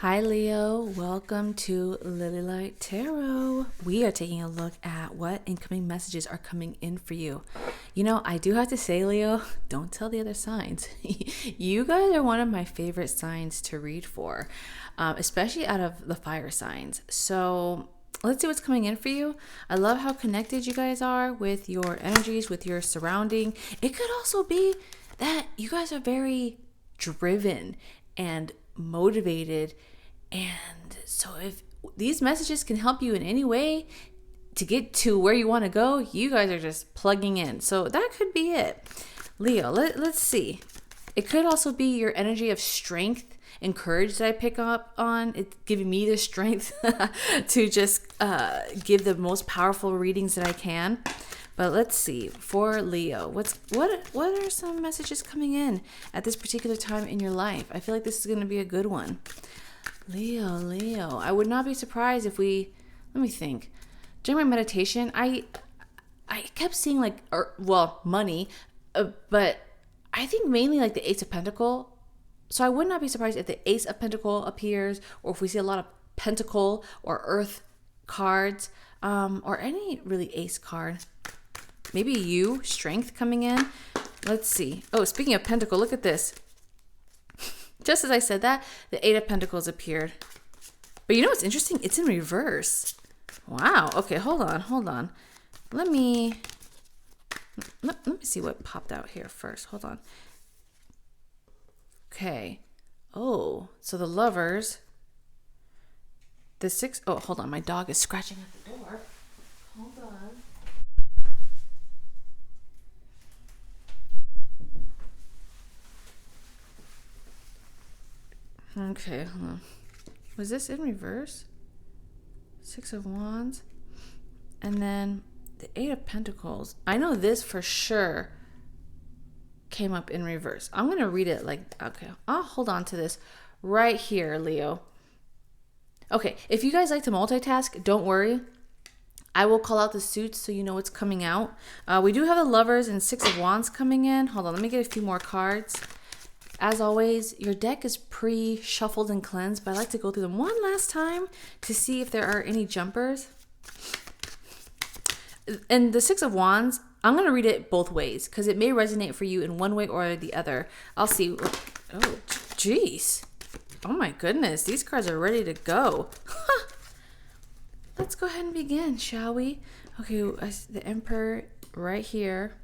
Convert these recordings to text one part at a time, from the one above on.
Hi Leo, welcome to Lily Light Tarot. We are taking a look at what incoming messages are coming in for you. You know, I do have to say, Leo, don't tell the other signs. You guys are one of my favorite signs to read for, especially out of the fire signs. So let's see what's coming in for you. I love how connected you guys are with your energies, with your surrounding. It could also be that you guys are very driven and motivated. And so if these messages can help you in any way to get to where you want to go, you guys are just plugging in. So that could be it. Leo, let's see. It could also be your energy of strength and courage that I pick up on. It's giving me the strength to just give the most powerful readings that I can. But let's see, for Leo, what are some messages coming in at this particular time in your life? I feel like this is going to be a good one. Leo, I would not be surprised if let me think. During my meditation, I kept seeing money, but I think mainly like the Ace of Pentacles. So I would not be surprised if the Ace of Pentacles appears, or if we see a lot of Pentacle or Earth cards, or any really Ace card. Maybe strength coming in. Let's see. Oh, speaking of Pentacle, look at this. Just as I said that, the Eight of Pentacles appeared. But you know what's interesting? It's in reverse. Wow. Okay, hold on. Let me see what popped out here first. Hold on. Okay. Oh, so the Lovers. The Six. Oh, hold on. My dog is scratching at the door. Hold on. Okay, hold on. Was this in reverse? Six of Wands. And then the Eight of Pentacles. I know this for sure came up in reverse. I'm going to read it okay, I'll hold on to this right here, Leo. Okay, if you guys like to multitask, don't worry. I will call out the suits so you know what's coming out. We do have the Lovers and Six of Wands coming in. Hold on, let me get a few more cards. As always, your deck is pre-shuffled and cleansed, but I like to go through them one last time to see if there are any jumpers. And the Six of Wands, I'm going to read it both ways because it may resonate for you in one way or the other. I'll see. Oh, jeez. Oh my goodness. These cards are ready to go. Let's go ahead and begin, shall we? Okay, the Emperor right here.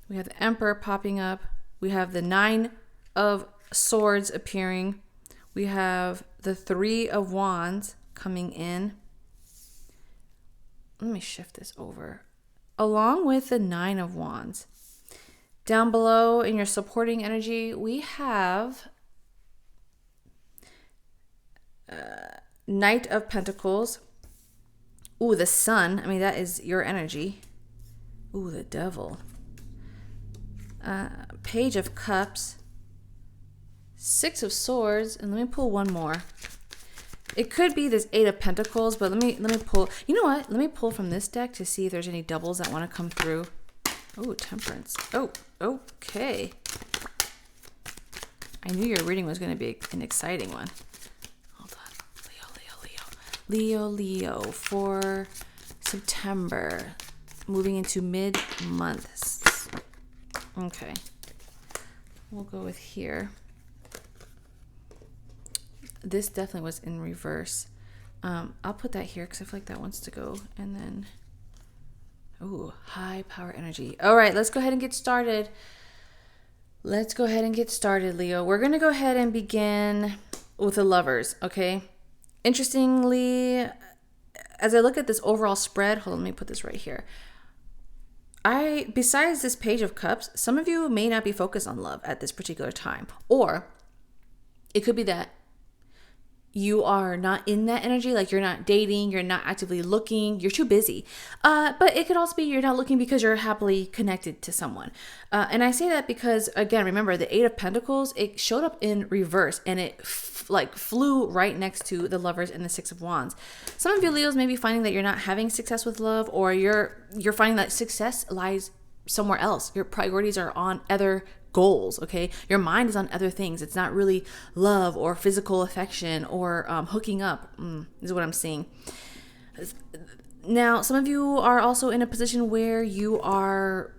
We have the Emperor popping up. We have the Nine of Swords appearing. We have the Three of Wands coming in. Let me shift this over. Along with the Nine of Wands. Down below in your supporting energy, we have Knight of Pentacles. Ooh, the Sun. I mean, that is your energy. Ooh, the Devil. Page of Cups, Six of Swords, and let me pull one more. It could be this Eight of Pentacles, but let me pull. You know what? Let me pull from this deck to see if there's any doubles that want to come through. Oh, Temperance. Oh, okay. I knew your reading was going to be an exciting one. Hold on. Leo for September, moving into mid-month. Okay, we'll go with here. This definitely was in reverse. I'll put that here because I feel like that wants to go. And then, ooh, high power energy. All right, let's go ahead and get started. Leo. We're going to go ahead and begin with the Lovers, okay? Interestingly, as I look at this overall spread, hold on, let me put this right here. Besides this Page of Cups, some of you may not be focused on love at this particular time. Or it could be that you are not in that energy, like you're not dating, you're not actively looking, you're too busy. But it could also be you're not looking because you're happily connected to someone. And I say that because, again, remember the Eight of Pentacles, it showed up in reverse and it flew right next to the Lovers and the Six of Wands. Some of you Leos may be finding that you're not having success with love, or you're finding that success lies somewhere else. Your priorities are on other goals. Okay. Your mind is on other things. It's not really love or physical affection or hooking up, is what I'm seeing. Now, some of you are also in a position where you are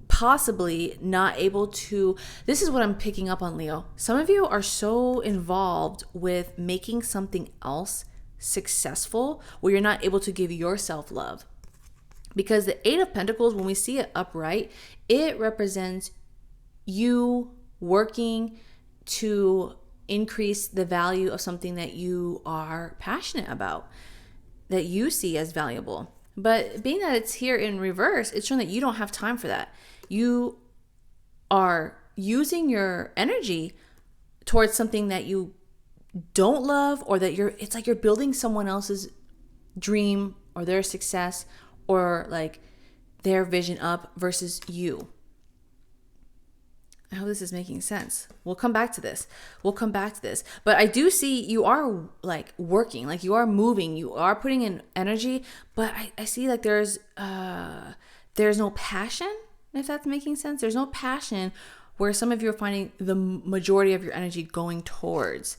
possibly not able to, this is what I'm picking up on, Leo. Some of you are so involved with making something else successful where you're not able to give yourself love. Because the Eight of Pentacles, when we see it upright, it represents you working to increase the value of something that you are passionate about, that you see as valuable. But being that it's here in reverse, it's showing that you don't have time for that. You are using your energy towards something that you don't love, or that it's like you're building someone else's dream or their success or like their vision up versus you. I hope this is making sense. We'll come back to this. But I do see you are like working, like you are moving, you are putting in energy, but I see like there's no passion, if that's making sense. There's no passion where some of you are finding the majority of your energy going towards.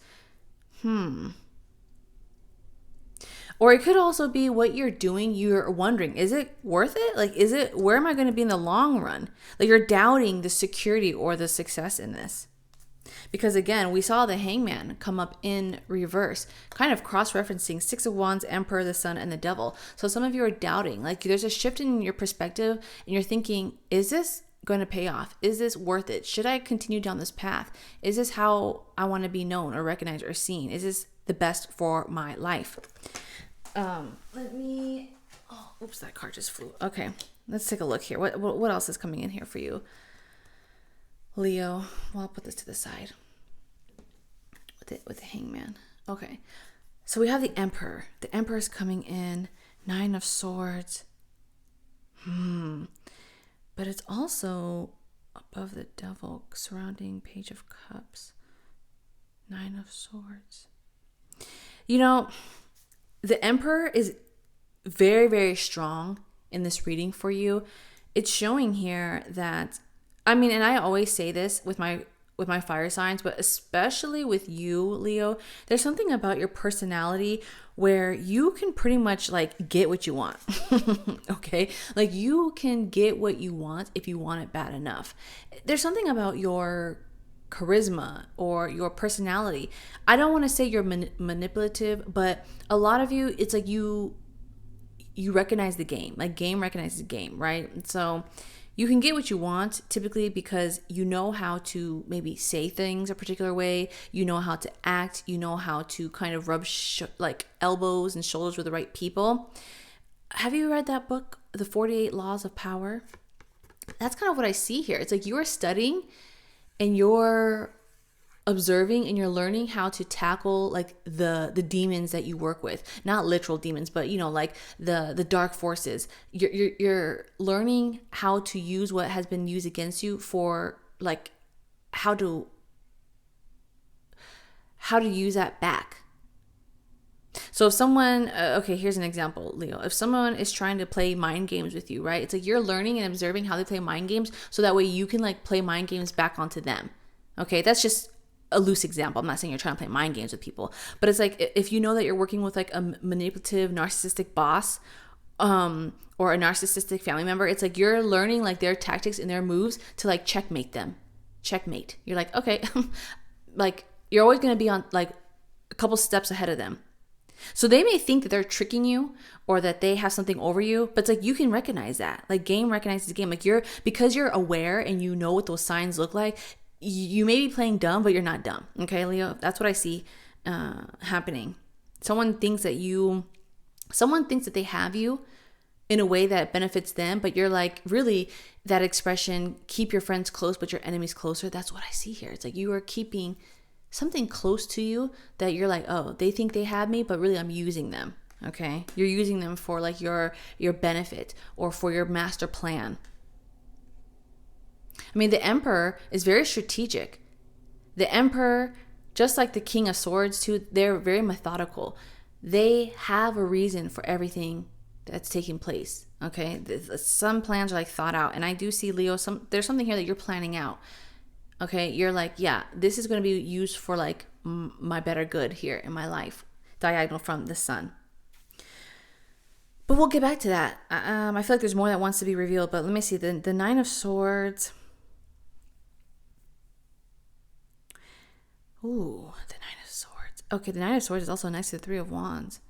Or it could also be what you're doing. You're wondering, is it worth it? Like, where am I going to be in the long run? Like, you're doubting the security or the success in this. Because again, we saw the Hangman come up in reverse, kind of cross-referencing Six of Wands, Emperor, the Sun, and the Devil. So some of you are doubting, like there's a shift in your perspective and you're thinking, is this going to pay off? Is this worth it? Should I continue down this path? Is this how I want to be known or recognized or seen? Is this the best for my life? That card just flew. Okay, let's take a look here. What else is coming in here for you, Leo? Well, I'll put this to the side with the Hangman. Okay, so we have the Emperor. The Emperor is coming in, Nine of Swords. But it's also above the Devil, surrounding Page of Cups, Nine of Swords. You know, the Emperor is very, very strong in this reading for you. It's showing here that, and I always say this with my fire signs, but especially with you, Leo, there's something about your personality where you can pretty much like get what you want. Okay? Like you can get what you want if you want it bad enough. There's something about your charisma or your personality. I don't want to say you're manipulative, but a lot of you, it's like you recognize the game. Like game recognizes game, right? So you can get what you want typically because you know how to maybe say things a particular way. You know how to act. You know how to kind of rub like elbows and shoulders with the right people. Have you read that book, The 48 Laws of Power? That's kind of what I see here. It's like you're studying and you're observing and you're learning how to tackle like the demons that you work with, not literal demons, but like the dark forces. You're learning how to use what has been used against you for like how to use that back. So if someone, okay, here's an example, Leo. If someone is trying to play mind games with you, right? It's like you're learning and observing how they play mind games so that way you can like play mind games back onto them. Okay, that's just a loose example. I'm not saying you're trying to play mind games with people, but it's like if you know that you're working with like a manipulative, narcissistic boss, or a narcissistic family member, it's like you're learning like their tactics and their moves to like checkmate them. Checkmate. You're like, okay, like you're always going to be on like a couple steps ahead of them. So they may think that they're tricking you or that they have something over you, but it's like you can recognize that. Like game recognizes game. Like because you're aware and you know what those signs look like, you may be playing dumb, but you're not dumb. Okay, Leo? That's what I see happening. Someone thinks that they have you in a way that benefits them, but you're like, really, that expression, keep your friends close, but your enemies closer. That's what I see here. It's like you are keeping something close to you that you're like, oh, they think they have me, but really I'm using them. Okay? You're using them for like your benefit or for your master plan. The Emperor is very strategic. The Emperor, just like the King of Swords too, they're very methodical. They have a reason for everything that's taking place. Okay, some plans are like thought out, and I do see, Leo, there's something here that you're planning out. Okay, you're like, yeah, this is going to be used for like my better good here in my life, diagonal from the sun. But we'll get back to that. I feel like there's more that wants to be revealed, but let me see. The Nine of Swords. Ooh, the Nine of Swords. Okay, the Nine of Swords is also next to the Three of Wands.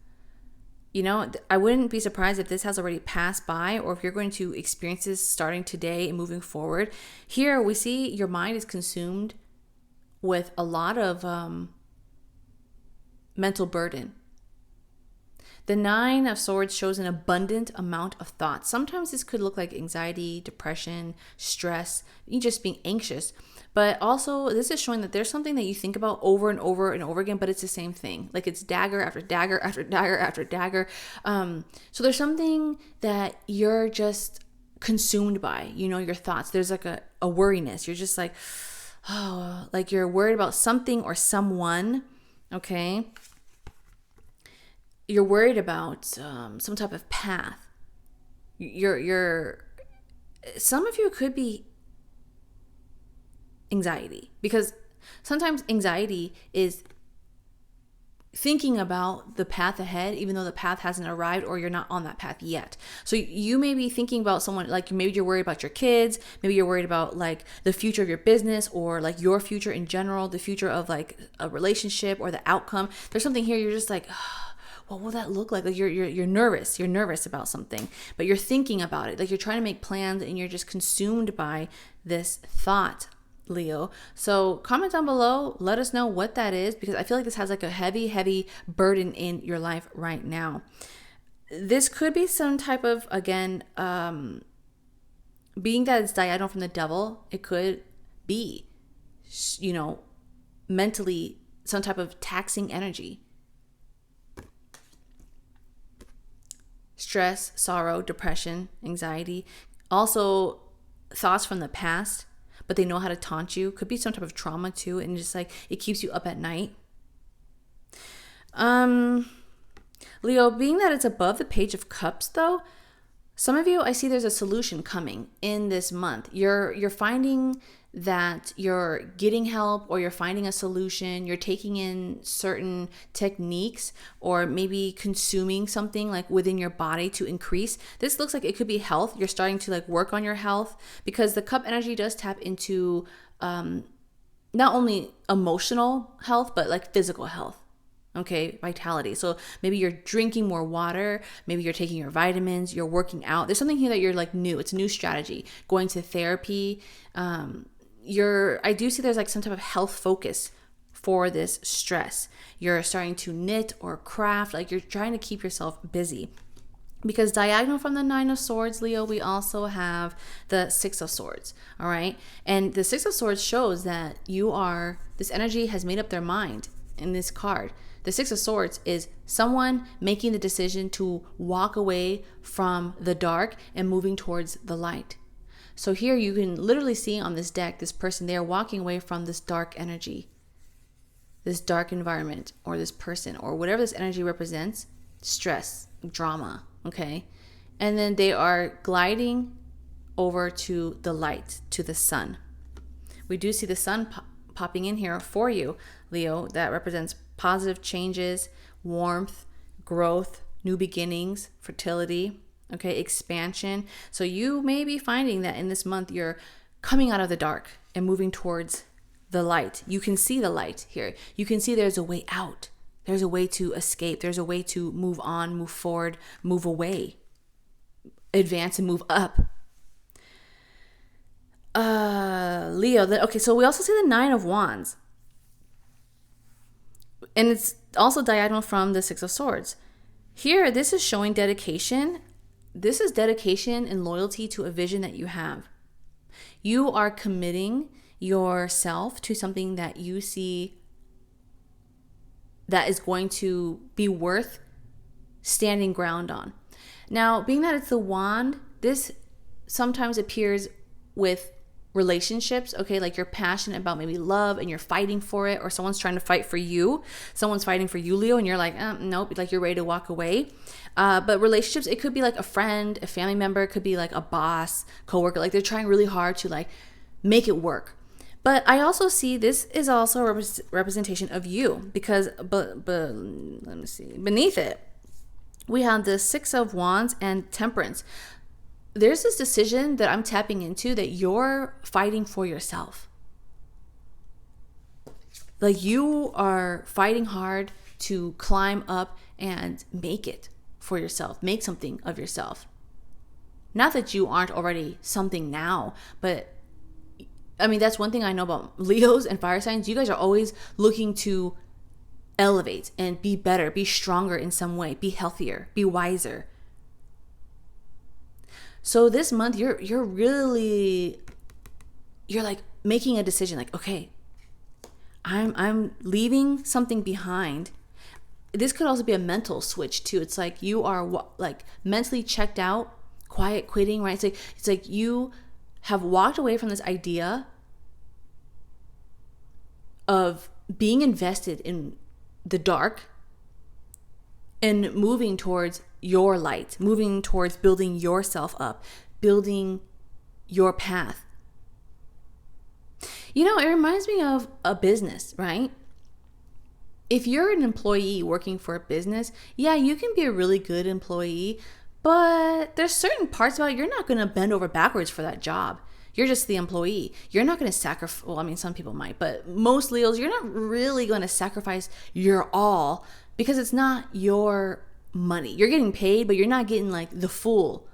You know, I wouldn't be surprised if this has already passed by, or if you're going to experience this starting today and moving forward. Here we see your mind is consumed with a lot of mental burden. The Nine of Swords shows an abundant amount of thoughts. Sometimes this could look like anxiety, depression, stress, you just being anxious. But also, this is showing that there's something that you think about over and over and over again, but it's the same thing. Like it's dagger after dagger after dagger after dagger. So there's something that you're just consumed by, you know, your thoughts. There's like a worriness. You're just like, oh, like you're worried about something or someone, okay? You're worried about some type of path. Some of you could be anxiety, because sometimes anxiety is thinking about the path ahead, even though the path hasn't arrived or you're not on that path yet. So you may be thinking about someone, like maybe you're worried about your kids, maybe you're worried about like the future of your business, or like your future in general, the future of like a relationship or the outcome. There's something here you're just like, oh, what will that look like? Like you're nervous. You're nervous about something, but you're thinking about it. Like you're trying to make plans and you're just consumed by this thought, Leo. So comment down below. Let us know what that is, because I feel like this has like a heavy burden in your life right now. This could be some type of, again, being that it's diagonal from the devil, it could be, you know, mentally some type of taxing energy. Stress, sorrow, depression, anxiety. Also, thoughts from the past, but they know how to taunt you. Could be some type of trauma too, and just like it keeps you up at night. Leo, being that it's above the Page of Cups though, some of you, I see there's a solution coming in this month. You're finding that you're getting help, or you're finding a solution. You're taking in certain techniques, or maybe consuming something like within your body to increase. This looks like it could be health. You're starting to like work on your health, because the cup energy does tap into not only emotional health, but like physical health. Okay, vitality. So maybe you're drinking more water, maybe you're taking your vitamins, you're working out. There's something here that you're like new. It's a new strategy. Going to therapy. I do see there's like some type of health focus for this stress. You're starting to knit or craft, like you're trying to keep yourself busy. Because diagonal from the Nine of Swords, Leo, we also have the Six of Swords, all right? And the Six of Swords shows that this energy has made up their mind in this card. The Six of Swords is someone making the decision to walk away from the dark and moving towards the light. So here you can literally see on this deck, this person, they are walking away from this dark energy, this dark environment, or this person, or whatever this energy represents, stress, drama, okay? And then they are gliding over to the light, to the sun. We do see the sun popping in here for you, Leo. That represents positive changes, warmth, growth, new beginnings, fertility, okay, expansion. So you may be finding that in this month you're coming out of the dark and moving towards the light. You can see the light here. You can see there's a way out. There's a way to escape. There's a way to move on, move forward, move away, advance and move up. Leo, okay, so we also see the Nine of Wands. And it's also diagonal from the Six of Swords. Here, this is showing dedication. This is dedication and loyalty to a vision that you have. You are committing yourself to something that you see that is going to be worth standing ground on. Now, being that it's the wand, this sometimes appears with relationships, okay, like you're passionate about maybe love and you're fighting for it, or someone's trying to fight for you, someone's fighting for you, Leo, and you're like, nope, like you're ready to walk away. But relationships, it could be like a friend, a family member, it could be like a boss, coworker, like they're trying really hard to like make it work. But I also see this is also a representation of you, because but let me see, beneath it, we have the Six of Wands and Temperance. There's this decision that I'm tapping into that you're fighting for yourself. Like you are fighting hard to climb up and make it for yourself, make something of yourself. Not that you aren't already something now, but I mean, that's one thing I know about Leos and fire signs. You guys are always looking to elevate and be better, be stronger in some way, be healthier, be wiser. So this month you're like making a decision, like, okay, I'm leaving something behind. This could also be a mental switch too. It's like you are like mentally checked out, quiet quitting, right? It's like you have walked away from this idea of being invested in the dark and moving towards your light, moving towards building yourself up, building your path. You know, it reminds me of a business, right? If you're an employee working for a business, yeah, you can be a really good employee, but there's certain parts about it you're not going to bend over backwards for that job. You're just the employee. You're not going to sacrifice, well, I mean, some people might, but most Leos, you're not really going to sacrifice your all because it's not your money. You're getting paid, but you're not getting like the full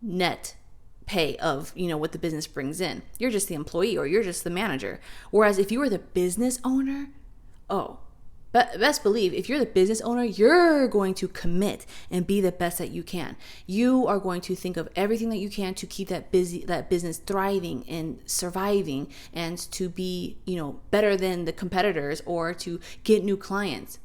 net pay of, you know, what the business brings in. You're just the employee or you're just the manager. Whereas if you were the business owner, but best believe, if you're the business owner, you're going to commit and be the best that you can. You are going to think of everything that you can to keep that business thriving and surviving, and to be, you know, better than the competitors or to get new clients.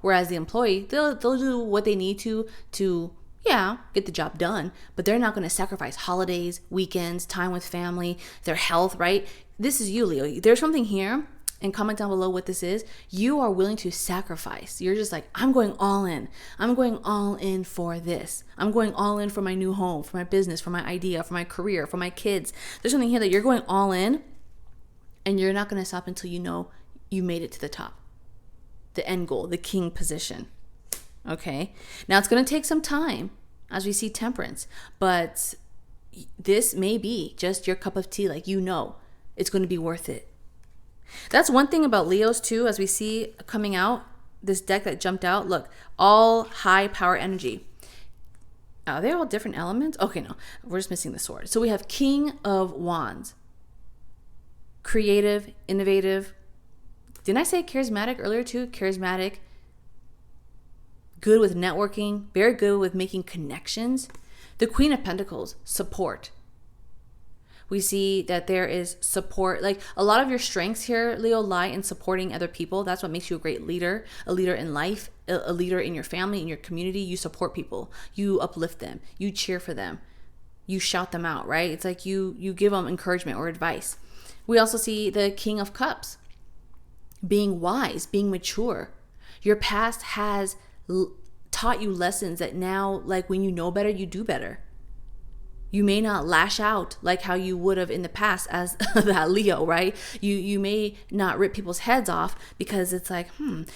Whereas the employee, they'll do what they need to get the job done, but they're not going to sacrifice holidays, weekends, time with family, their health, right? This is you, Leo. There's something here. And comment down below what this is. You are willing to sacrifice. You're just like, I'm going all in. I'm going all in for this. I'm going all in for my new home, for my business, for my idea, for my career, for my kids. There's something here that you're going all in, and you're not going to stop until you know you made it to the top. The end goal, the king position. Okay? Now it's going to take some time as we see Temperance, but this may be just your cup of tea. Like, you know, it's going to be worth it. That's one thing about Leos too, as we see coming out, this deck that jumped out. Look, all high power energy. Are they all different elements? Okay, no, we're just missing the sword. So we have King of Wands. Creative, innovative. Didn't I say charismatic earlier too? Charismatic. Good with networking. Very good with making connections. The Queen of Pentacles, support. We see that there is support. Like a lot of your strengths here, Leo, lie in supporting other people. That's what makes you a great leader, a leader in life, a leader in your family, in your community. You support people. You uplift them. You cheer for them. You shout them out, right? It's like you give them encouragement or advice. We also see the King of Cups, being wise, being mature. Your past has taught you lessons that now, like when you know better, you do better. You may not lash out like how you would have in the past as that Leo, right? You may not rip people's heads off because it's like,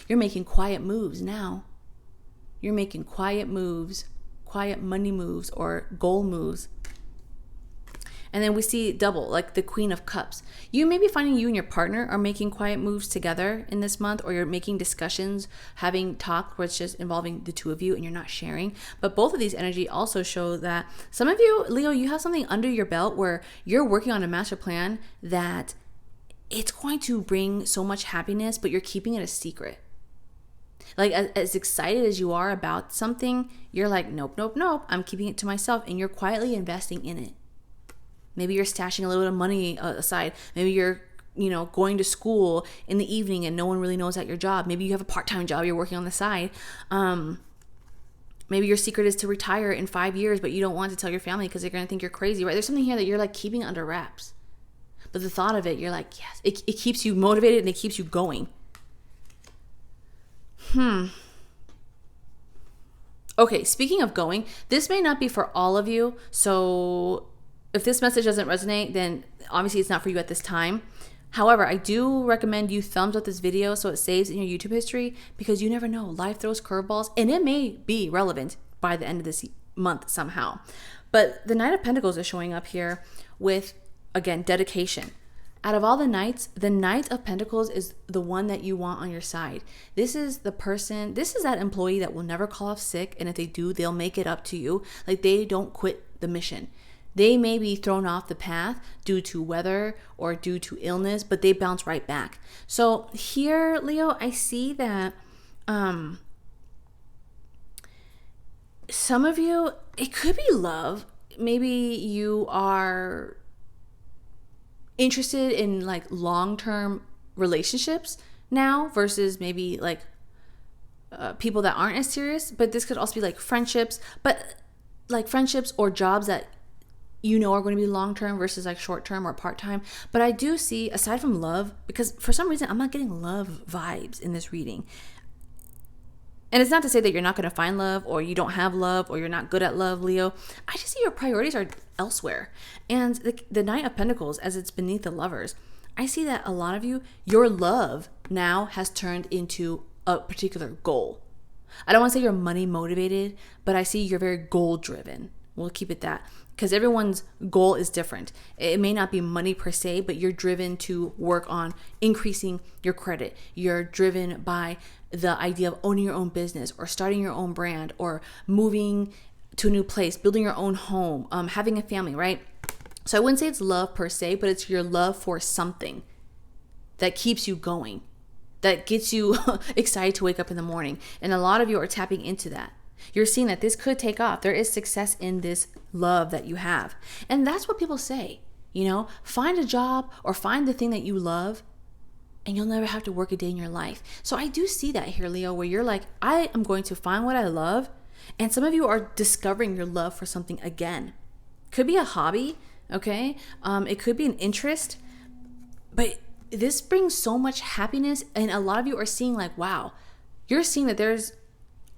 you're making quiet moves now. You're making quiet moves, quiet money moves or goal moves. And then we see double, like the Queen of Cups. You may be finding you and your partner are making quiet moves together in this month, or you're making discussions, having talk where it's just involving the two of you and you're not sharing. But both of these energy also show that some of you, Leo, you have something under your belt where you're working on a master plan that it's going to bring so much happiness, but you're keeping it a secret. Like as excited as you are about something, you're like, nope, I'm keeping it to myself, and you're quietly investing in it. Maybe you're stashing a little bit of money aside. Maybe you're, going to school in the evening and no one really knows at your job. Maybe you have a part-time job you're working on the side. Maybe your secret is to retire in 5 years, but you don't want to tell your family because they're going to think you're crazy, right? There's something here that you're like keeping under wraps. but the thought of it, you're like, yes, it keeps you motivated and it keeps you going. Okay, speaking of going, this may not be for all of you. So if this message doesn't resonate, then obviously it's not for you at this time. However, I do recommend you thumbs up this video so it saves in your YouTube history, because you never know. Life throws curveballs and it may be relevant by the end of this month somehow. But the Knight of Pentacles is showing up here with, again, dedication. Out of all the knights, the Knight of Pentacles is the one that you want on your side. This is the person, this is that employee that will never call off sick. And if they do, they'll make it up to you. Like, they don't quit the mission. They may be thrown off the path due to weather or due to illness, but they bounce right back. So here, Leo, I see that some of you, it could be love. Maybe you are interested in like long-term relationships now versus maybe like people that aren't as serious. But this could also be like friendships, but like friendships or jobs that you know are going to be long-term versus like short-term or part-time. But I do see, aside from love, because for some reason I'm not getting love vibes in this reading. And it's not to say that you're not going to find love or you don't have love or you're not good at love, Leo. I just see your priorities are elsewhere. And the Knight of Pentacles, as it's beneath the Lovers, I see that a lot of you, your love now has turned into a particular goal. I don't want to say you're money motivated, but I see you're very goal driven. We'll keep it that, because everyone's goal is different. It may not be money per se, but you're driven to work on increasing your credit. You're driven by the idea of owning your own business or starting your own brand or moving to a new place, building your own home, having a family, right? So I wouldn't say it's love per se, but it's your love for something that keeps you going, that gets you excited to wake up in the morning. And a lot of you are tapping into that. You're seeing that this could take off. There is success in this love that you have. And that's what people say, you know, find a job or find the thing that you love and you'll never have to work a day in your life. So I do see that here, Leo, where you're like, I am going to find what I love. And some of you are discovering your love for something again. Could be a hobby, okay? It could be an interest, but this brings so much happiness. And a lot of you are seeing like, wow, you're seeing that there's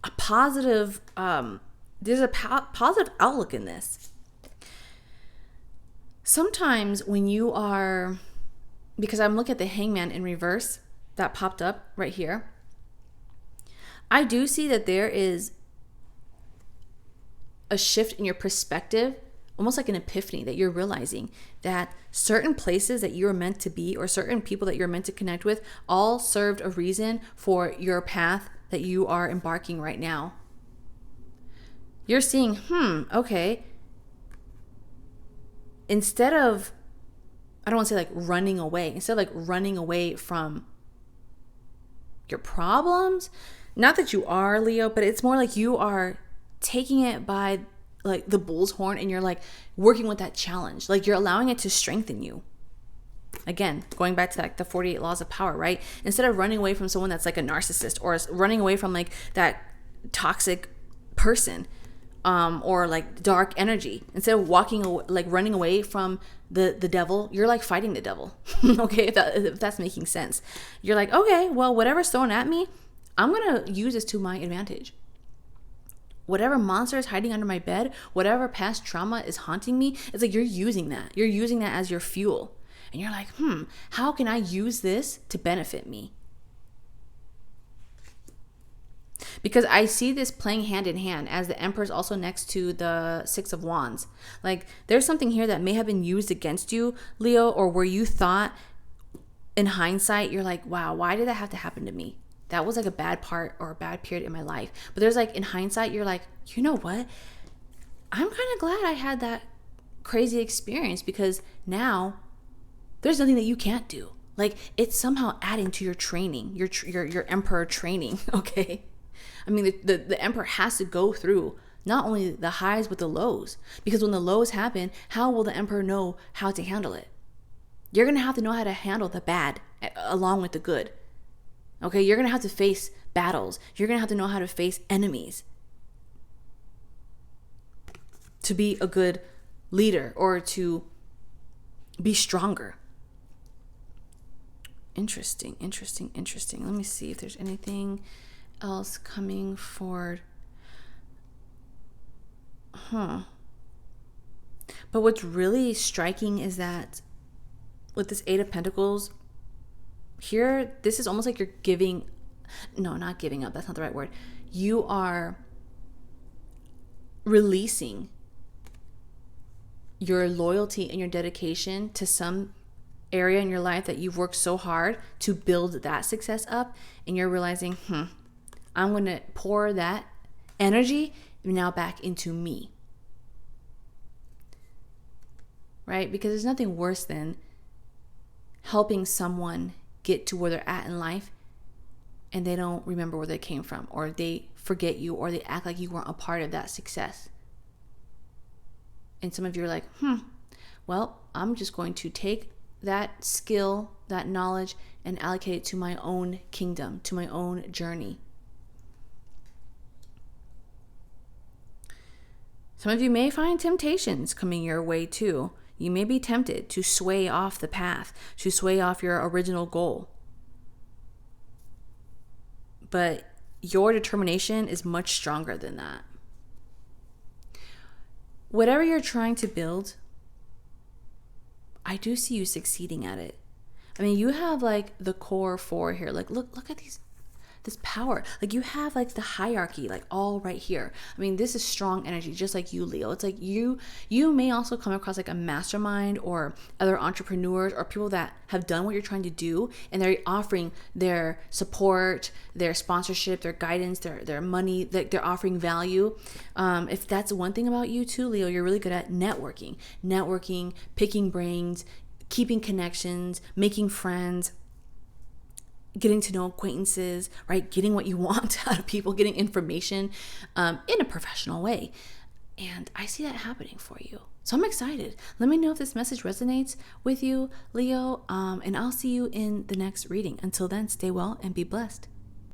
a positive, positive outlook in this. Sometimes when you are, because I'm looking at the Hangman in reverse that popped up right here, I do see that there is a shift in your perspective, almost like an epiphany, that you're realizing that certain places that you're meant to be or certain people that you're meant to connect with all served a reason for your path that you are embarking right now. You're seeing, okay, instead of, I don't want to say like running away, instead of like running away from your problems, not that you are, Leo, but it's more like you are taking it by like the bull's horn and you're like working with that challenge. Like you're allowing it to strengthen you. Again, going back to like the 48 laws of power, right? Instead of running away from someone that's like a narcissist or running away from like that toxic person or like dark energy, instead of running away from the devil, you're like fighting the devil. Okay, if that's making sense. You're like, okay, well, whatever's thrown at me, I'm going to use this to my advantage. Whatever monster is hiding under my bed, whatever past trauma is haunting me, it's like you're using that. You're using that as your fuel. And you're like, how can I use this to benefit me? Because I see this playing hand in hand as the Emperor is also next to the Six of Wands. Like there's something here that may have been used against you, Leo, or where you thought in hindsight, you're like, wow, why did that have to happen to me? That was like a bad part or a bad period in my life. But there's like in hindsight, you're like, you know what? I'm kind of glad I had that crazy experience because now there's nothing that you can't do. Like it's somehow adding to your training, your Emperor training, okay? I mean, the Emperor has to go through not only the highs, but the lows. Because when the lows happen, how will the Emperor know how to handle it? You're going to have to know how to handle the bad along with the good. Okay, you're going to have to face battles. You're going to have to know how to face enemies to be a good leader or to be stronger. Interesting. Let me see if there's anything else coming forward. But what's really striking is that with this Eight of Pentacles here, this is almost like you're not giving up. That's not the right word. You are releasing your loyalty and your dedication to some area in your life that you've worked so hard to build that success up. And you're realizing, I'm going to pour that energy now back into me. Right? Because there's nothing worse than helping someone get to where they're at in life and they don't remember where they came from, or they forget you, or they act like you weren't a part of that success. And some of you are like, well, I'm just going to take that skill, that knowledge, and allocate it to my own kingdom, to my own journey. Some of you may find temptations coming your way too. You may be tempted to sway off the path, to sway off your original goal. But your determination is much stronger than that. Whatever you're trying to build, I do see you succeeding at it. I mean, you have like the core four here. Like, look at this power. Like, you have like the hierarchy, like all right here. I mean, this is strong energy, just like you, Leo. It's like you may also come across like a mastermind or other entrepreneurs or people that have done what you're trying to do, and they're offering their support, their sponsorship, their guidance, their money, they're offering value. If that's one thing about you too, Leo, you're really good at networking, picking brains, keeping connections, making friends, getting to know acquaintances, right? Getting what you want out of people, getting information in a professional way. And I see that happening for you. So I'm excited. Let me know if this message resonates with you, Leo, and I'll see you in the next reading. Until then, stay well and be blessed.